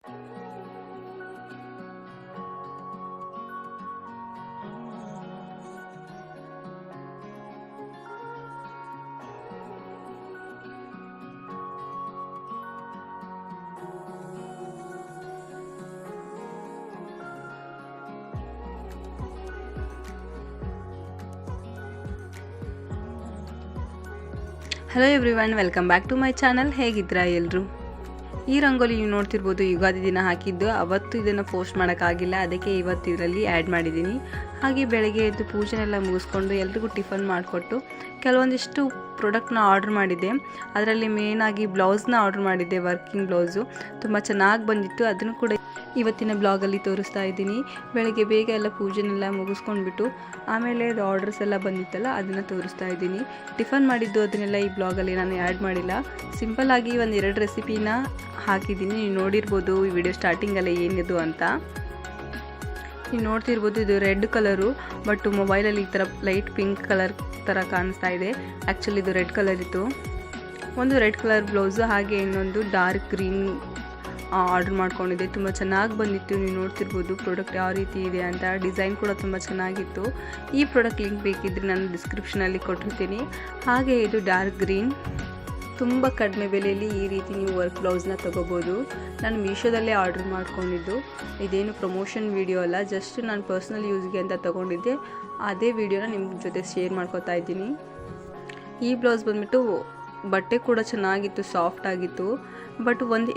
Hello everyone, welcome back to my channel. ಹೇಗಿದ್ದೀರಾ ಎಲ್ಲರೂ? ಈ ರಂಗೋಲಿ ನೀವು ನೋಡ್ತಿರ್ಬೋದು, ಯುಗಾದಿ ದಿನ ಹಾಕಿದ್ದು. ಅವತ್ತು ಇದನ್ನು ಪೋಸ್ಟ್ ಮಾಡೋಕ್ಕಾಗಿಲ್ಲ, ಅದಕ್ಕೆ ಇವತ್ತು ಇದರಲ್ಲಿ ಆ್ಯಡ್ ಮಾಡಿದ್ದೀನಿ. ಹಾಗೆ ಬೆಳಗ್ಗೆ ಎದ್ದು ಪೂಜೆನೆಲ್ಲ ಮುಗಿಸ್ಕೊಂಡು ಎಲ್ರಿಗೂ ಟಿಫನ್ ಮಾಡಿಕೊಟ್ಟು ಕೆಲವೊಂದಿಷ್ಟು ಪ್ರಾಡಕ್ಟ್ನ ಆರ್ಡ್ರ್ ಮಾಡಿದ್ದೆ. ಅದರಲ್ಲಿ ಮೇಯ್ನಾಗಿ ಬ್ಲೌಸ್ನ ಆರ್ಡ್ರ್ ಮಾಡಿದ್ದೆ, ವರ್ಕಿಂಗ್ ಬ್ಲೌಸು. ತುಂಬ ಚೆನ್ನಾಗಿ ಬಂದಿತ್ತು. ಅದನ್ನು ಕೂಡ ಇವತ್ತಿನ ಬ್ಲಾಗಲ್ಲಿ ತೋರಿಸ್ತಾ ಇದ್ದೀನಿ. ಬೆಳಗ್ಗೆ ಬೇಗ ಎಲ್ಲ ಪೂಜೆನೆಲ್ಲ ಮುಗಿಸ್ಕೊಂಡ್ಬಿಟ್ಟು ಆಮೇಲೆ ಅದು ಆರ್ಡರ್ಸ್ ಎಲ್ಲ ಬಂದಿತ್ತಲ್ಲ, ಅದನ್ನು ತೋರಿಸ್ತಾ ಇದ್ದೀನಿ. ಟಿಫನ್ ಮಾಡಿದ್ದು ಅದನ್ನೆಲ್ಲ ಈ ಬ್ಲಾಗಲ್ಲಿ ನಾನು ಆ್ಯಡ್ ಮಾಡಿಲ್ಲ. ಸಿಂಪಲ್ಲಾಗಿ ಒಂದೆರಡು ರೆಸಿಪಿನ ಹಾಕಿದ್ದೀನಿ. ನೀವು ನೋಡಿರ್ಬೋದು ಈ ವಿಡಿಯೋ ಸ್ಟಾರ್ಟಿಂಗಲ್ಲೇ ಏನಿದು ಅಂತ. ನೀವು ನೋಡ್ತಿರ್ಬೋದು, ಇದು ರೆಡ್ ಕಲರು, ಬಟ್ ಮೊಬೈಲಲ್ಲಿ ಈ ಥರ ಲೈಟ್ ಪಿಂಕ್ ಕಲರ್ ಥರ ಕಾಣಿಸ್ತಾ ಇದೆ. ಆ್ಯಕ್ಚುಲಿ ಇದು ರೆಡ್ ಕಲರ್ ಇತ್ತು. ಒಂದು ರೆಡ್ ಕಲರ್ ಬ್ಲೌಸು, ಹಾಗೆ ಇನ್ನೊಂದು ಡಾರ್ಕ್ ಗ್ರೀನ್ ಆರ್ಡ್ರ್ ಮಾಡ್ಕೊಂಡಿದ್ದೆ. ತುಂಬ ಚೆನ್ನಾಗಿ ಬಂದಿತ್ತು. ನೀವು ನೋಡ್ತಿರ್ಬೋದು ಪ್ರಾಡಕ್ಟ್ ಯಾವ ರೀತಿ ಇದೆ ಅಂತ. ಡಿಸೈನ್ ಕೂಡ ತುಂಬ ಚೆನ್ನಾಗಿತ್ತು. ಈ ಪ್ರಾಡಕ್ಟ್ ಲಿಂಕ್ ಬೇಕಿದ್ದರೆ ನಾನು ಡಿಸ್ಕ್ರಿಪ್ಷನಲ್ಲಿ ಕೊಟ್ಟಿರ್ತೀನಿ. ಹಾಗೆ ಇದು ಡಾರ್ಕ್ ಗ್ರೀನ್. ತುಂಬ ಕಡಿಮೆ ಬೆಲೆಯಲ್ಲಿ ಈ ರೀತಿ ನೀವು ವರ್ಕ್ ಬ್ಲೌಸ್ನ ತೊಗೋಬೋದು. ನಾನು ಮೀಶೋದಲ್ಲೇ ಆರ್ಡ್ರ್ ಮಾಡ್ಕೊಂಡಿದ್ದು. ಇದೇನು ಪ್ರಮೋಷನ್ ವಿಡಿಯೋ ಅಲ್ಲ, ಜಸ್ಟ್ ನಾನು ಪರ್ಸ್ನಲ್ ಯೂಸ್ಗೆ ಅಂತ ತೊಗೊಂಡಿದ್ದೆ. ಅದೇ ವಿಡಿಯೋನ ನಿಮ್ಮ ಜೊತೆ ಶೇರ್ ಮಾಡ್ಕೊತಾ ಇದ್ದೀನಿ. ಈ ಬ್ಲೌಸ್ ಬಂದ್ಬಿಟ್ಟು ಬಟ್ಟೆ ಕೂಡ ಚೆನ್ನಾಗಿತ್ತು, ಸಾಫ್ಟ್ ಆಗಿತ್ತು. ಬಟ್ ಒಂದು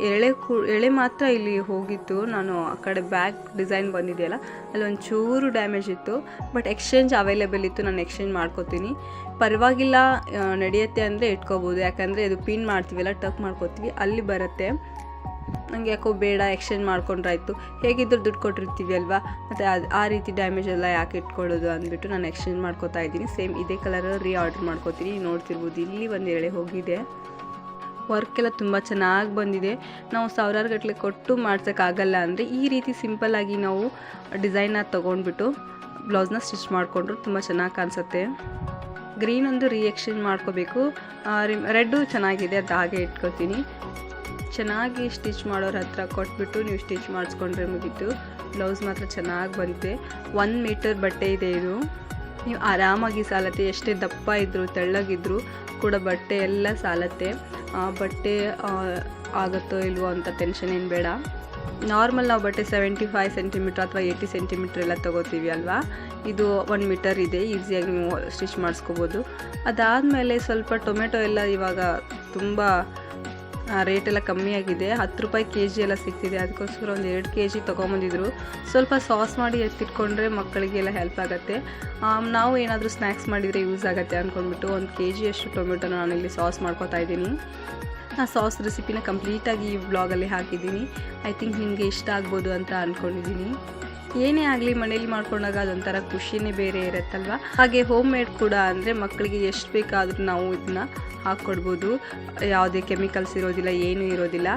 ಎಳೆ ಮಾತ್ರ ಇಲ್ಲಿ ಹೋಗಿತ್ತು. ನಾನು ಆ ಕಡೆ ಬ್ಯಾಕ್ ಡಿಸೈನ್ ಬಂದಿದೆಯಲ್ಲ, ಅಲ್ಲಿ ಒಂಚೂರು ಡ್ಯಾಮೇಜ್ ಇತ್ತು. ಬಟ್ ಎಕ್ಸ್ಚೇಂಜ್ ಅವೈಲೇಬಲ್ ಇತ್ತು. ನಾನು ಎಕ್ಸ್ಚೇಂಜ್ ಮಾಡ್ಕೋತೀನಿ. ಪರವಾಗಿಲ್ಲ, ನಡೆಯುತ್ತೆ ಅಂದರೆ ಇಟ್ಕೋಬೋದು. ಯಾಕಂದರೆ ಇದು ಪಿನ್ ಮಾಡ್ತೀವಲ್ಲ, ಟಕ್ ಮಾಡ್ಕೋತೀವಿ, ಅಲ್ಲಿ ಬರುತ್ತೆ. ನನಗೆ ಯಾಕೋ ಬೇಡ, ಎಕ್ಸ್ಚೇಂಜ್ ಮಾಡ್ಕೊಂಡ್ರಾಯ್ತು, ಹೇಗಿದ್ದರೂ ದುಡ್ಡು ಕೊಟ್ಟಿರ್ತೀವಿ ಅಲ್ವಾ, ಮತ್ತು ಆ ರೀತಿ ಡ್ಯಾಮೇಜ್ ಎಲ್ಲ ಯಾಕೆ ಇಟ್ಕೊಳ್ಳೋದು ಅಂದ್ಬಿಟ್ಟು ನಾನು ಎಕ್ಸ್ಚೇಂಜ್ ಮಾಡ್ಕೋತಾ ಇದ್ದೀನಿ. ಸೇಮ್ ಇದೇ ಕಲರ್ ಆರ್ಡರ್ ಮಾಡ್ಕೋತೀನಿ. ನೋಡ್ತಿರ್ಬೋದು, ಇಲ್ಲಿ ಒಂದು ಎಳೆ ಹೋಗಿದೆ. ವರ್ಕ್ ಎಲ್ಲ ತುಂಬ ಚೆನ್ನಾಗಿ ಬಂದಿದೆ. ನಾವು ಸಾವಿರಾರು ಗಟ್ಟಲೆ ಕೊಟ್ಟು ಮಾಡ್ಸೋಕ್ಕಾಗಲ್ಲ ಅಂದರೆ ಈ ರೀತಿ ಸಿಂಪಲ್ಲಾಗಿ ನಾವು ಡಿಸೈನ್ನ ತೊಗೊಂಡ್ಬಿಟ್ಟು ಬ್ಲೌಸ್ನ ಸ್ಟಿಚ್ ಮಾಡಿಕೊಂಡ್ರು ತುಂಬ ಚೆನ್ನಾಗಿ ಕಾಣಿಸುತ್ತೆ. ಗ್ರೀನ್ ಒಂದು ಎಕ್ಸ್ಚೇಂಜ್ ಮಾಡ್ಕೋಬೇಕು. ರೆಡ್ಡು ಚೆನ್ನಾಗಿದೆ, ಅದು ಹಾಗೆ ಇಟ್ಕೋತೀನಿ. ಚೆನ್ನಾಗಿ ಸ್ಟಿಚ್ ಮಾಡೋರ ಹತ್ರ ಕೊಟ್ಬಿಟ್ಟು ನೀವು ಸ್ಟಿಚ್ ಮಾಡಿಸ್ಕೊಂಡ್ರೆ ಮುಗೀತು. ಬ್ಲೌಸ್ ಮಾತ್ರ ಚೆನ್ನಾಗಿ ಬಂದಿದೆ. 1 ಮೀಟರ್ ಬಟ್ಟೆ ಇದೆ ಇದು. ನೀವು ಆರಾಮಾಗಿ ಸಾಲತ್ತೆ. ಎಷ್ಟೇ ದಪ್ಪ ಇದ್ದರೂ ತೆಳ್ಳಗಿದ್ರೂ ಕೂಡ ಬಟ್ಟೆ ಎಲ್ಲ ಸಾಲತ್ತೆ. ಬಟ್ಟೆ ಆಗುತ್ತೋ ಇಲ್ವೋ ಅಂತ ಟೆನ್ಷನ್ ಏನು ಬೇಡ. ನಾರ್ಮಲ್ ನಾವು ಬಟ್ಟೆ 75 ಸೆಂಟಿಮೀಟ್ರ್ ಅಥವಾ 80 ಸೆಂಟಿಮೀಟ್ರ್ ಎಲ್ಲ ತೊಗೋತೀವಿ ಅಲ್ವಾ, ಇದು 1 ಮೀಟರ್ ಇದೆ. ಈಸಿಯಾಗಿ ನೀವು ಸ್ಟಿಚ್ ಮಾಡಿಸ್ಕೋಬೋದು. ಅದಾದಮೇಲೆ ಸ್ವಲ್ಪ ಟೊಮೆಟೊ ಎಲ್ಲ ಇವಾಗ ತುಂಬ ರೇಟೆಲ್ಲ ಕಮ್ಮಿ ಆಗಿದೆ. 10 ರೂಪಾಯಿ kg ಎಲ್ಲ ಸಿಗ್ತಿದೆ. ಅದಕ್ಕೋಸ್ಕರ ಒಂದು 2 kg ತೊಗೊಂಬಂದಿದ್ರು. ಸ್ವಲ್ಪ ಸಾಸ್ ಮಾಡಿ ಎತ್ತಿಟ್ಕೊಂಡ್ರೆ ಮಕ್ಕಳಿಗೆಲ್ಲ ಹೆಲ್ಪ್ ಆಗುತ್ತೆ. ನಾವು ಏನಾದರೂ ಸ್ನ್ಯಾಕ್ಸ್ ಮಾಡಿದರೆ ಯೂಸ್ ಆಗುತ್ತೆ ಅಂದ್ಕೊಂಡ್ಬಿಟ್ಟು 1 kg ಅಷ್ಟು ಟೊಮೆಟೊನ ನಾನಿಲ್ಲಿ ಸಾಸ್ ಮಾಡ್ಕೊತಾ ಇದ್ದೀನಿ. ಆ ಸಾಸ್ ರೆಸಿಪಿನ ಕಂಪ್ಲೀಟಾಗಿ ಈ ವ್ಲಾಗಲ್ಲಿ ಹಾಕಿದ್ದೀನಿ. ಐ ಥಿಂಕ್ ನಿಮಗೆ ಇಷ್ಟ ಆಗ್ಬೋದು ಅಂತ ಅಂದ್ಕೊಂಡಿದ್ದೀನಿ. ಏನೇ ಆಗಲಿ ಮನೇಲಿ ಮಾಡ್ಕೊಂಡಾಗ ಅದೊಂಥರ ಖುಷಿನೇ ಬೇರೆ ಇರುತ್ತಲ್ವ. ಹಾಗೆ ಹೋಮ್ ಮೇಡ್ ಕೂಡ ಅಂದರೆ ಮಕ್ಕಳಿಗೆ ಎಷ್ಟು ಬೇಕಾದರೂ ನಾವು ಇದನ್ನ ಹಾಕ್ಕೊಡ್ಬೋದು. ಯಾವುದೇ ಕೆಮಿಕಲ್ಸ್ ಇರೋದಿಲ್ಲ, ಏನೂ ಇರೋದಿಲ್ಲ.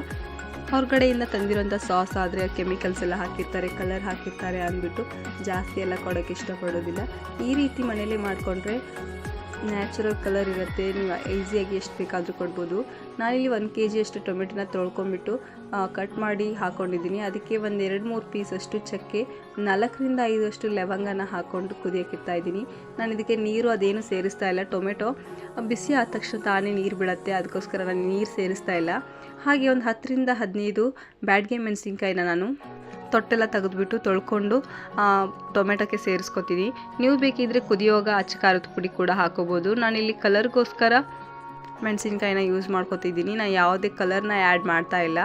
ಹೊರಗಡೆಯಿಂದ ತಂದಿರೋಂಥ ಸಾಸ್ ಆದರೆ ಕೆಮಿಕಲ್ಸ್ ಎಲ್ಲ ಹಾಕಿರ್ತಾರೆ, ಕಲರ್ ಹಾಕಿರ್ತಾರೆ ಅಂದ್ಬಿಟ್ಟು ಜಾಸ್ತಿ ಎಲ್ಲ ಕೊಡೋಕ್ಕೆ ಇಷ್ಟಪಡೋದಿಲ್ಲ. ಈ ರೀತಿ ಮನೇಲಿ ಮಾಡಿಕೊಂಡ್ರೆ ನ್ಯಾಚುರಲ್ ಕಲರ್ ಇರುತ್ತೆ. ನೀವು ಈಸಿಯಾಗಿ ಎಷ್ಟು ಬೇಕಾದರೂ ಕೊಡ್ಬೋದು. ನಾನಿಲ್ಲಿ 1 kg ಅಷ್ಟು ಟೊಮೆಟೊನ ತೊಳ್ಕೊಂಬಿಟ್ಟು ಕಟ್ ಮಾಡಿ ಹಾಕ್ಕೊಂಡಿದ್ದೀನಿ. ಅದಕ್ಕೆ ಒಂದು 2-3 ಪೀಸಷ್ಟು ಚಕ್ಕೆ, 4ರಿಂದ 5 ಅಷ್ಟು ಲವಂಗನ ಹಾಕ್ಕೊಂಡು ಕುದಿಯೋಕ್ಕಿಡ್ತಾ ಇದ್ದೀನಿ. ನಾನು ಇದಕ್ಕೆ ನೀರು ಅದೇನು ಸೇರಿಸ್ತಾ ಇಲ್ಲ. ಟೊಮೆಟೊ ಬಿಸಿ ಆದ ತಕ್ಷಣ ತಾನೇ ನೀರು ಬಿಡುತ್ತೆ, ಅದಕ್ಕೋಸ್ಕರ ನಾನು ನೀರು ಸೇರಿಸ್ತಾ ಇಲ್ಲ. ಹಾಗೆ ಒಂದು 10ರಿಂದ 15 ಬ್ಯಾಡಗೆ ಮೆಣಸಿನ್ಕಾಯಿನ ನಾನು ತೊಟ್ಟೆಲ್ಲ ತೆಗೆದುಬಿಟ್ಟು ತೊಳ್ಕೊಂಡು ಟೊಮೆಟೊಕ್ಕೆ ಸೇರಿಸ್ಕೊತೀನಿ. ನೀವು ಬೇಕಿದ್ದರೆ ಕುದಿಯೋಗ ಅಚ್ಚ ಖಾರದ ಪುಡಿ ಕೂಡ ಹಾಕೋಬೋದು. ನಾನಿಲ್ಲಿ ಕಲರ್ಗೋಸ್ಕರ ಮೆಣಸಿನ್ಕಾಯಿನ ಯೂಸ್ ಮಾಡ್ಕೊತಿದ್ದೀನಿ. ನಾನು ಯಾವುದೇ ಕಲರ್ನ ಆ್ಯಡ್ ಮಾಡ್ತಾ ಇಲ್ಲ.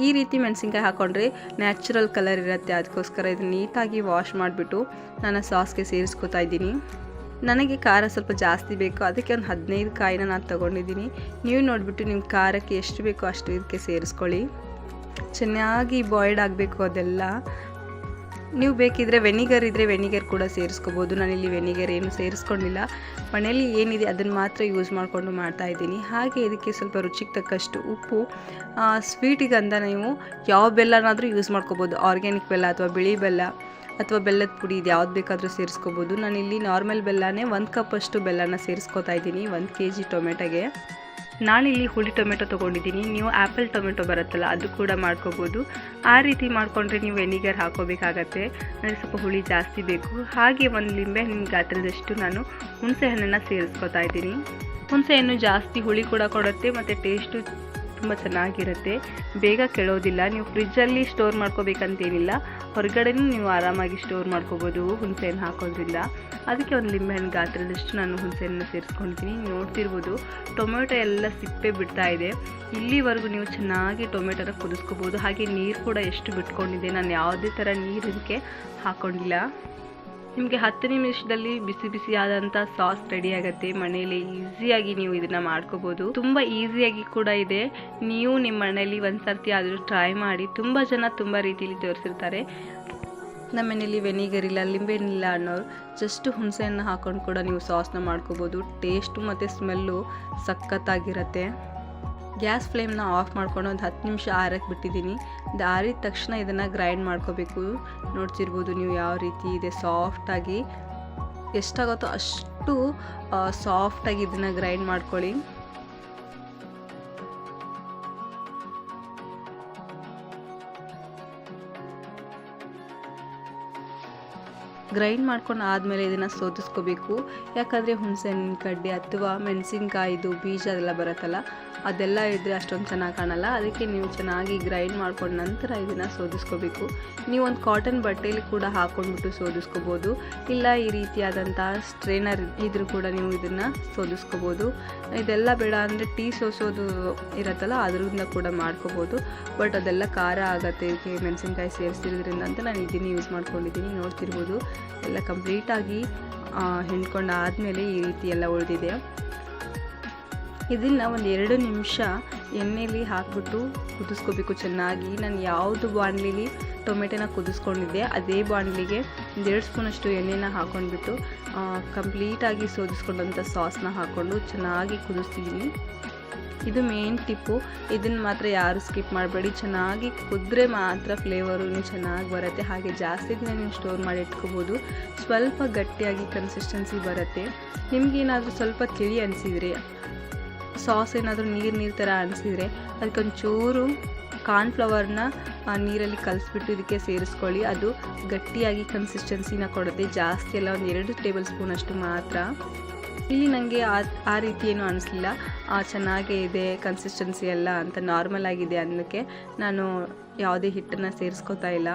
ಈ ರೀತಿ ಮೆಣಸಿನ್ಕಾಯಿ ಹಾಕ್ಕೊಂಡ್ರೆ ನ್ಯಾಚುರಲ್ ಕಲರ್ ಇರುತ್ತೆ. ಅದಕ್ಕೋಸ್ಕರ ಇದು ನೀಟಾಗಿ ವಾಶ್ ಮಾಡಿಬಿಟ್ಟು ನಾನು ಸಾಸ್ಗೆ ಸೇರಿಸ್ಕೊತಾ ಇದ್ದೀನಿ. ನನಗೆ ಖಾರ ಸ್ವಲ್ಪ ಜಾಸ್ತಿ ಬೇಕು, ಅದಕ್ಕೆ ಒಂದು 15 ಕಾಯಿನ ನಾನು ತೊಗೊಂಡಿದ್ದೀನಿ. ನೀವು ನೋಡಿಬಿಟ್ಟು ನಿಮ್ಮ ಖಾರಕ್ಕೆ ಎಷ್ಟು ಬೇಕೋ ಅಷ್ಟು ಇದಕ್ಕೆ ಸೇರಿಸ್ಕೊಳ್ಳಿ. ಚೆನ್ನಾಗಿ ಬಾಯ್ಲ್ಡ್ ಆಗಬೇಕು ಅದೆಲ್ಲ. ನೀವು ಬೇಕಿದ್ದರೆ ವೆನಿಗರ್ ಇದ್ದರೆ ವೆನಿಗರ್ ಕೂಡ ಸೇರಿಸ್ಕೋಬೋದು. ನಾನಿಲ್ಲಿ ವೆನಿಗರ್ ಏನು ಸೇರಿಸ್ಕೊಂಡಿಲ್ಲ. ಮನೇಲಿ ಏನಿದೆ ಅದನ್ನು ಮಾತ್ರ ಯೂಸ್ ಮಾಡಿಕೊಂಡು ಮಾಡ್ತಾಯಿದ್ದೀನಿ. ಹಾಗೆ ಇದಕ್ಕೆ ಸ್ವಲ್ಪ ರುಚಿಗೆ ತಕ್ಕಷ್ಟು ಉಪ್ಪು. ಸ್ವೀಟಿಗಂತ ನೀವು ಯಾವ ಬೆಲ್ಲನಾದರೂ ಯೂಸ್ ಮಾಡ್ಕೋಬೋದು. ಆರ್ಗ್ಯಾನಿಕ್ ಬೆಲ್ಲ ಅಥವಾ ಬಿಳಿ ಬೆಲ್ಲ ಅಥವಾ ಬೆಲ್ಲದ ಪುಡಿ, ಇದು ಯಾವ್ದು ಬೇಕಾದರೂ ಸೇರಿಸ್ಕೋಬೋದು. ನಾನಿಲ್ಲಿ ನಾರ್ಮಲ್ ಬೆಲ್ಲನೇ 1 ಕಪ್ ಅಷ್ಟು ಬೆಲ್ಲನ ಸೇರಿಸ್ಕೋತಾ ಇದ್ದೀನಿ 1 kg ಟೊಮೆಟೊಗೆ. ನಾನಿಲ್ಲಿ ಹುಳಿ ಟೊಮೆಟೊ ತೊಗೊಂಡಿದ್ದೀನಿ. ನೀವು ಆ್ಯಪಲ್ ಟೊಮೆಟೊ ಬರುತ್ತಲ್ಲ ಅದು ಕೂಡ ಮಾಡ್ಕೋಬೋದು. ಆ ರೀತಿ ಮಾಡಿಕೊಂಡ್ರೆ ನೀವು ವೆನಿಗರ್ ಹಾಕೋಬೇಕಾಗತ್ತೆ, ಅಂದರೆ ಸ್ವಲ್ಪ ಹುಳಿ ಜಾಸ್ತಿ ಬೇಕು. ಹಾಗೆ ಒಂದು ಲಿಂಬೆ ಹಣ್ಣಿನ ಗಾತ್ರದಷ್ಟು ನಾನು ಹುಣಸೆ ಹಣ್ಣನ್ನು ಸೇರಿಸ್ಕೊತಾ ಇದ್ದೀನಿ. ಹುಣಸೆ ಹಣ್ಣು ಜಾಸ್ತಿ ಹುಳಿ ಕೂಡ ಕೊಡುತ್ತೆ ಮತ್ತು ಟೇಸ್ಟು ತುಂಬ ಚೆನ್ನಾಗಿರುತ್ತೆ, ಬೇಗ ಕೆಡೋದಿಲ್ಲ. ನೀವು ಫ್ರಿಜ್ಜಲ್ಲಿ ಸ್ಟೋರ್ ಮಾಡ್ಕೋಬೇಕಂತೇನಿಲ್ಲ, ಹೊರಗಡೆನೂ ನೀವು ಆರಾಮಾಗಿ ಸ್ಟೋರ್ ಮಾಡ್ಕೋಬೋದು ಹುಣಸೆಹಣ್ಣು ಹಾಕೋದ್ರಿಂದ. ಅದಕ್ಕೆ ಒಂದು ಲಿಂಬೆಹಣ್ಣು ಗಾತ್ರದಷ್ಟು ನಾನು ಹುಣಸೆಹಣ್ಣು ಸೇರಿಸ್ಕೊಂಡಿದ್ದೀನಿ. ನೋಡ್ತಿರ್ಬೋದು ಟೊಮೆಟೊ ಎಲ್ಲ ಸಿಪ್ಪೆ ಬಿಡ್ತಾ ಇದೆ. ಇಲ್ಲಿವರೆಗೂ ನೀವು ಚೆನ್ನಾಗಿ ಟೊಮೆಟೊನ ಕುದಿಸ್ಕೋಬೋದು. ಹಾಗೆ ನೀರು ಕೂಡ ಎಷ್ಟು ಬಿಟ್ಕೊಂಡಿದೆ, ನಾನು ಯಾವುದೇ ಥರ ನೀರು ಇದಕ್ಕೆ ಹಾಕ್ಕೊಂಡಿಲ್ಲ. ನಿಮಗೆ 10 ನಿಮಿಷದಲ್ಲಿ ಬಿಸಿ ಬಿಸಿಯಾದಂಥ ಸಾಸ್ ರೆಡಿ ಆಗುತ್ತೆ. ಮನೆಯಲ್ಲಿ ಈಸಿಯಾಗಿ ನೀವು ಇದನ್ನು ಮಾಡ್ಕೋಬೋದು, ತುಂಬ ಈಸಿಯಾಗಿ ಕೂಡ ಇದೆ. ನೀವು ನಿಮ್ಮ ಮನೆಯಲ್ಲಿ ಒಂದು ಸರ್ತಿ ಆದರೂ ಟ್ರೈ ಮಾಡಿ. ತುಂಬ ಜನ ತುಂಬ ರೀತಿಯಲ್ಲಿ ತೋರಿಸಿರ್ತಾರೆ. ನಮ್ಮ ಮನೆಯಲ್ಲಿ ವೆನಿಗರ್ ಇಲ್ಲ, ಲಿಂಬೆಹಣ್ಣಿಲ್ಲ ಅನ್ನೋರು ಜಸ್ಟ್ ಹುಣಸೆಹಣ್ಣು ಹಾಕೊಂಡು ಕೂಡ ನೀವು ಸಾಸ್ನ ಮಾಡ್ಕೋಬೋದು. ಟೇಸ್ಟು ಮತ್ತು ಸ್ಮೆಲ್ಲು ಸಖತ್ತಾಗಿರುತ್ತೆ. ಗ್ಯಾಸ್ ಫ್ಲೇಮ್ನ ಆಫ್ ಮಾಡ್ಕೊಂಡು ಒಂದು 10 ನಿಮಿಷ ಆರಕ್ಕೆ ಬಿಟ್ಟಿದ್ದೀನಿ. ಇದು ಆರಿದ ತಕ್ಷಣ ಇದನ್ನು ಗ್ರೈಂಡ್ ಮಾಡ್ಕೋಬೇಕು. ನೋಡ್ತಿರ್ಬೋದು ನೀವು ಯಾವ ರೀತಿ ಇದೆ, ಸಾಫ್ಟಾಗಿ ಎಷ್ಟಾಗುತ್ತೋ ಅಷ್ಟು ಸಾಫ್ಟಾಗಿ ಇದನ್ನು ಗ್ರೈಂಡ್ ಮಾಡ್ಕೊಳ್ಳಿ. ಗ್ರೈಂಡ್ ಮಾಡ್ಕೊಂಡು ಆದಮೇಲೆ ಇದನ್ನು ಸೋದಿಸ್ಕೋಬೇಕು. ಯಾಕಂದರೆ ಹುಣಸೆಹಣ್ಣಿನ ಕಡ್ಡಿ ಅಥವಾ ಮೆಣಸಿನ್ಕಾಯಿದು ಬೀಜ ಅದೆಲ್ಲ ಬರುತ್ತಲ್ಲ, ಅದೆಲ್ಲ ಇದ್ದರೆ ಅಷ್ಟೊಂದು ಚೆನ್ನಾಗಿ ಕಾಣಲ್ಲ. ಅದಕ್ಕೆ ನೀವು ಚೆನ್ನಾಗಿ ಗ್ರೈಂಡ್ ಮಾಡ್ಕೊಂಡು ನಂತರ ಇದನ್ನು ಸೋದಿಸ್ಕೋಬೇಕು. ನೀವು ಒಂದು ಕಾಟನ್ ಬಟ್ಟೆಯಲ್ಲಿ ಕೂಡ ಹಾಕ್ಕೊಂಡ್ಬಿಟ್ಟು ಸೋದಿಸ್ಕೋಬೋದು, ಇಲ್ಲ ಈ ರೀತಿಯಾದಂಥ ಸ್ಟ್ರೇನರ್ ಇದ್ರೂ ಕೂಡ ನೀವು ಇದನ್ನು ಸೋದಿಸ್ಕೋಬೋದು. ಇದೆಲ್ಲ ಬೇಡ ಅಂದರೆ ಟೀ ಸೋಸೋದು ಇರುತ್ತಲ್ಲ ಅದರಿಂದ ಕೂಡ ಮಾಡ್ಕೋಬೋದು. ಬಟ್ ಅದೆಲ್ಲ ಖಾರ ಆಗುತ್ತೆ ಇದಕ್ಕೆ ಮೆಣಸಿನ್ಕಾಯಿ ಸೇರಿಸಿರೋದ್ರಿಂದ ಅಂತ ನಾನು ಇದನ್ನು ಯೂಸ್ ಮಾಡ್ಕೊಂಡಿದ್ದೀನಿ. ನೋಡ್ತಿರ್ಬೋದು ಎಲ್ಲ ಕಂಪ್ಲೀಟಾಗಿ ಹಿಂಡ್ಕೊಂಡು ಆದಮೇಲೆ ಈ ರೀತಿ ಎಲ್ಲ ಉಳಿದಿದೆ. ಇದನ್ನು ಒಂದು 2 ನಿಮಿಷ ಎಣ್ಣೆಯಲ್ಲಿ ಹಾಕ್ಬಿಟ್ಟು ಕುದಿಸ್ಕೋಬೇಕು ಚೆನ್ನಾಗಿ. ನಾನು ಯಾವುದು ಬಾಣಲಿಲಿ ಟೊಮೆಟೊನ ಕುದಿಸ್ಕೊಂಡಿದ್ದೆ ಅದೇ ಬಾಣಲಿಗೆ 1-2 ಸ್ಪೂನಷ್ಟು ಎಣ್ಣೆನ ಹಾಕ್ಕೊಂಡ್ಬಿಟ್ಟು ಕಂಪ್ಲೀಟಾಗಿ ಸೋದಿಸ್ಕೊಂಡಂಥ ಸಾಸ್ನ ಹಾಕ್ಕೊಂಡು ಚೆನ್ನಾಗಿ ಕುದಿಸ್ತಿದ್ದೀನಿ. ಇದು ಮೇನ್ ಟಿಪ್ಪು, ಇದನ್ನು ಮಾತ್ರ ಯಾರು ಸ್ಕಿಪ್ ಮಾಡಬೇಡಿ. ಚೆನ್ನಾಗಿ ಕುದ್ರೆ ಮಾತ್ರ ಫ್ಲೇವರು ಚೆನ್ನಾಗಿ ಬರುತ್ತೆ. ಹಾಗೆ ಜಾಸ್ತಿ ದಿನ ನೀವು ಸ್ಟೋರ್ ಮಾಡಿ ಇಟ್ಕೋಬೋದು. ಸ್ವಲ್ಪ ಗಟ್ಟಿಯಾಗಿ ಕನ್ಸಿಸ್ಟೆನ್ಸಿ ಬರುತ್ತೆ. ನಿಮಗೇನಾದರೂ ಸ್ವಲ್ಪ ತಿಳಿ ಅನಿಸಿದರೆ, ಸಾಸ್ ಏನಾದರೂ ನೀರು ಥರ ಅನಿಸಿದರೆ ಅದಕ್ಕೊಂಚೂರು ಕಾರ್ನ್ಫ್ಲವರ್ನ ನೀರಲ್ಲಿ ಕಲಿಸ್ಬಿಟ್ಟು ಇದಕ್ಕೆ ಸೇರಿಸ್ಕೊಳ್ಳಿ. ಅದು ಗಟ್ಟಿಯಾಗಿ ಕನ್ಸಿಸ್ಟೆನ್ಸಿನ ಕೊಡುತ್ತೆ. ಜಾಸ್ತಿ ಎಲ್ಲ ಒಂದು 2 ಟೇಬಲ್ ಸ್ಪೂನಷ್ಟು ಮಾತ್ರ. ಇಲ್ಲಿ ನನಗೆ ಆ ರೀತಿ ಏನೂ ಅನಿಸ್ಲಿಲ್ಲ, ಚೆನ್ನಾಗೇ ಇದೆ ಕನ್ಸಿಸ್ಟೆನ್ಸಿ ಎಲ್ಲ ಅಂತ ನಾರ್ಮಲ್ ಆಗಿದೆ ಅನ್ನೋಕ್ಕೆ ನಾನು ಯಾವುದೇ ಹಿಟ್ಟನ್ನು ಸೇರಿಸ್ಕೋತಾ ಇಲ್ಲ.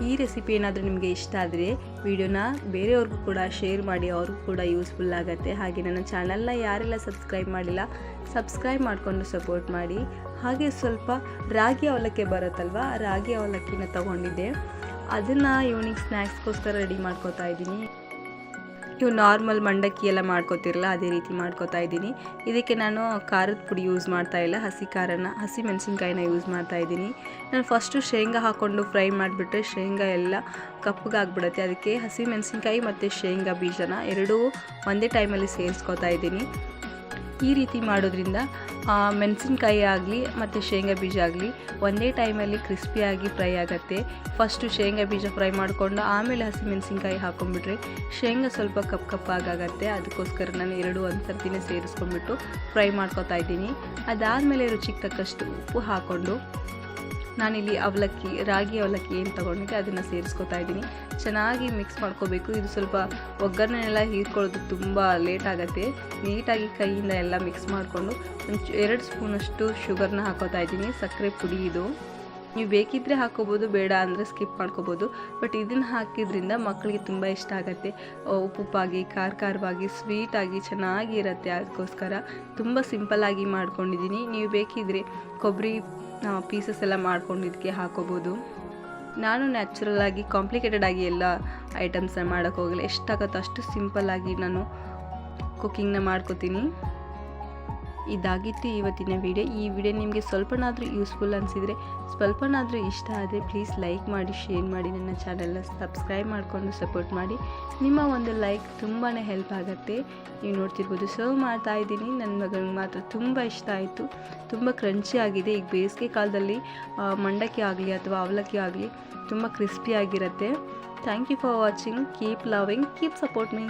ಈ ರೆಸಿಪಿ ಏನಾದರೂ ನಿಮಗೆ ಇಷ್ಟ ಆದರೆ ವಿಡಿಯೋನ ಬೇರೆಯವ್ರಿಗೂ ಕೂಡ ಶೇರ್ ಮಾಡಿ, ಅವ್ರಿಗೂ ಕೂಡ ಯೂಸ್ಫುಲ್ ಆಗುತ್ತೆ. ಹಾಗೆ ನನ್ನ ಚಾನಲ್ನ ಯಾರೆಲ್ಲ ಸಬ್ಸ್ಕ್ರೈಬ್ ಮಾಡಿಲ್ಲ ಸಬ್ಸ್ಕ್ರೈಬ್ ಮಾಡಿಕೊಂಡು ಸಪೋರ್ಟ್ ಮಾಡಿ. ಹಾಗೆ ಸ್ವಲ್ಪ ರಾಗಿ ಅವಲಕ್ಕಿ ಬರುತ್ತಲ್ವ, ರಾಗಿ ಅವಲಕ್ಕಿನ ತೊಗೊಂಡಿದ್ದೆ, ಅದನ್ನು ಈವ್ನಿಂಗ್ ಸ್ನ್ಯಾಕ್ಸ್ಗೋಸ್ಕರ ರೆಡಿ ಮಾಡ್ಕೋತಾ ಇದ್ದೀನಿ. ನೀವು ನಾರ್ಮಲ್ ಮಂಡಕ್ಕಿ ಎಲ್ಲ ಮಾಡ್ಕೋತಿರಲ್ಲ ಅದೇ ರೀತಿ ಮಾಡ್ಕೋತಾ ಇದ್ದೀನಿ. ಇದಕ್ಕೆ ನಾನು ಖಾರದ ಪುಡಿ ಯೂಸ್ ಮಾಡ್ತಾ ಇಲ್ಲ, ಹಸಿ ಮೆಣಸಿನ್ಕಾಯಿನ ಯೂಸ್ ಮಾಡ್ತಾ ಇದ್ದೀನಿ. ನಾನು ಫಸ್ಟು ಶೇಂಗಾ ಹಾಕ್ಕೊಂಡು ಫ್ರೈ ಮಾಡಿಬಿಟ್ರೆ ಶೇಂಗಾ ಎಲ್ಲ ಕಪ್ಪಗಾಗ್ಬಿಡುತ್ತೆ. ಅದಕ್ಕೆ ಹಸಿ ಮೆಣಸಿನ್ಕಾಯಿ ಮತ್ತು ಶೇಂಗಾ ಬೀಜನ ಎರಡೂ ಒಂದೇ ಟೈಮಲ್ಲಿ ಸೇರಿಸ್ಕೋತಾ ಇದ್ದೀನಿ. ಈ ರೀತಿ ಮಾಡೋದ್ರಿಂದ ಮೆಣಸಿನ್ಕಾಯಿ ಆಗಲಿ ಮತ್ತು ಶೇಂಗಾ ಬೀಜ ಆಗಲಿ ಒಂದೇ ಟೈಮಲ್ಲಿ ಕ್ರಿಸ್ಪಿಯಾಗಿ ಫ್ರೈ ಆಗುತ್ತೆ. ಫಸ್ಟು ಶೇಂಗಾ ಬೀಜ ಫ್ರೈ ಮಾಡಿಕೊಂಡು ಆಮೇಲೆ ಹಸಿ ಮೆಣಸಿನ್ಕಾಯಿ ಹಾಕ್ಕೊಂಡ್ಬಿಟ್ರೆ ಶೇಂಗಾ ಸ್ವಲ್ಪ ಕಪ್ಪಾಗುತ್ತೆ. ಅದಕ್ಕೋಸ್ಕರ ನಾನು ಎರಡೂ ಒಂದು ಸರ್ತಿನೇ ಸೇರಿಸ್ಕೊಂಡ್ಬಿಟ್ಟು ಫ್ರೈ ಮಾಡ್ಕೊತಾ ಇದ್ದೀನಿ. ಅದಾದಮೇಲೆ ರುಚಿಗೆ ತಕ್ಕಷ್ಟು ಉಪ್ಪು ಹಾಕ್ಕೊಂಡು ನಾನಿಲ್ಲಿ ರಾಗಿ ಅವಲಕ್ಕಿ ಏನು ತೊಗೊಂಡಿದ್ದೆ ಅದನ್ನು ಸೇರಿಸ್ಕೊತಾ ಇದ್ದೀನಿ. ಚೆನ್ನಾಗಿ ಮಿಕ್ಸ್ ಮಾಡ್ಕೋಬೇಕು. ಇದು ಸ್ವಲ್ಪ ಒಗ್ಗರಣೆಲ್ಲ ಹೀರ್ಕೊಳ್ಳೋದು ತುಂಬ ಲೇಟ್ ಆಗುತ್ತೆ. ನೀಟಾಗಿ ಕೈಯಿಂದ ಎಲ್ಲ ಮಿಕ್ಸ್ ಮಾಡಿಕೊಂಡು 2 ಸ್ಪೂನಷ್ಟು ಶುಗರ್ನ ಹಾಕೋತಾ ಇದ್ದೀನಿ. ಸಕ್ಕರೆ ಪುಡಿ ಇದು ನೀವು ಬೇಕಿದ್ದರೆ ಹಾಕೋಬೋದು, ಬೇಡ ಅಂದರೆ ಸ್ಕಿಪ್ ಮಾಡ್ಕೋಬೋದು. ಬಟ್ ಇದನ್ನು ಹಾಕಿದ್ರಿಂದ ಮಕ್ಕಳಿಗೆ ತುಂಬ ಇಷ್ಟ ಆಗುತ್ತೆ. ಉಪ್ಪುಪ್ಪಾಗಿ ಖಾರವಾಗಿ ಸ್ವೀಟಾಗಿ ಚೆನ್ನಾಗಿರುತ್ತೆ. ಅದಕ್ಕೋಸ್ಕರ ತುಂಬ ಸಿಂಪಲ್ಲಾಗಿ ಮಾಡ್ಕೊಂಡಿದ್ದೀನಿ. ನೀವು ಬೇಕಿದ್ದರೆ ಕೊಬ್ಬರಿ ಪೀಸಸ್ ಎಲ್ಲ ಮಾಡ್ಕೊಂಡು ಇದಕ್ಕೆ ಹಾಕೋಬೋದು. ನಾನು ನ್ಯಾಚುರಲ್ ಆಗಿ ಕಾಂಪ್ಲಿಕೇಟೆಡ್ ಆಗಿ ಎಲ್ಲ ಐಟಮ್ಸ್ನ ಮಾಡೋಕ್ಕೆ ಹೋಗಲ್ಲ. ಎಷ್ಟಾಗುತ್ತೋ ಅಷ್ಟು ಸಿಂಪಲ್ಲಾಗಿ ನಾನು ಕುಕ್ಕಿಂಗ್ನ ಮಾಡ್ಕೋತೀನಿ. ಇದಾಗಿತ್ತು ಇವತ್ತಿನ ವಿಡಿಯೋ. ಈ ವಿಡಿಯೋ ನಿಮಗೆ ಸ್ವಲ್ಪನಾದರೂ ಯೂಸ್ಫುಲ್ ಅನಿಸಿದರೆ, ಸ್ವಲ್ಪನಾದರೂ ಇಷ್ಟ ಆದರೆ ಪ್ಲೀಸ್ ಲೈಕ್ ಮಾಡಿ, ಶೇರ್ ಮಾಡಿ, ನನ್ನ ಚಾನಲ್ನ ಸಬ್ಸ್ಕ್ರೈಬ್ ಮಾಡಿಕೊಂಡು ಸಪೋರ್ಟ್ ಮಾಡಿ. ನಿಮ್ಮ ಒಂದು ಲೈಕ್ ತುಂಬಾ ಹೆಲ್ಪ್ ಆಗುತ್ತೆ. ನೀವು ನೋಡ್ತಿರ್ಬೋದು ಸರ್ವ್ ಮಾಡ್ತಾ ಇದ್ದೀನಿ. ನನ್ನ ಮಗನಿಗೆ ಮಾತ್ರ ತುಂಬ ಇಷ್ಟ ಆಯಿತು. ತುಂಬ ಕ್ರಂಚಿ ಆಗಿದೆ. ಈಗ ಬೇಸಿಗೆ ಕಾಲದಲ್ಲಿ ಮಂಡಕ್ಕಿ ಆಗಲಿ ಅಥವಾ ಅವಲಕ್ಕಿ ಆಗಲಿ ತುಂಬ ಕ್ರಿಸ್ಪಿ ಆಗಿರುತ್ತೆ. Thank you for watching. Keep loving, keep support me.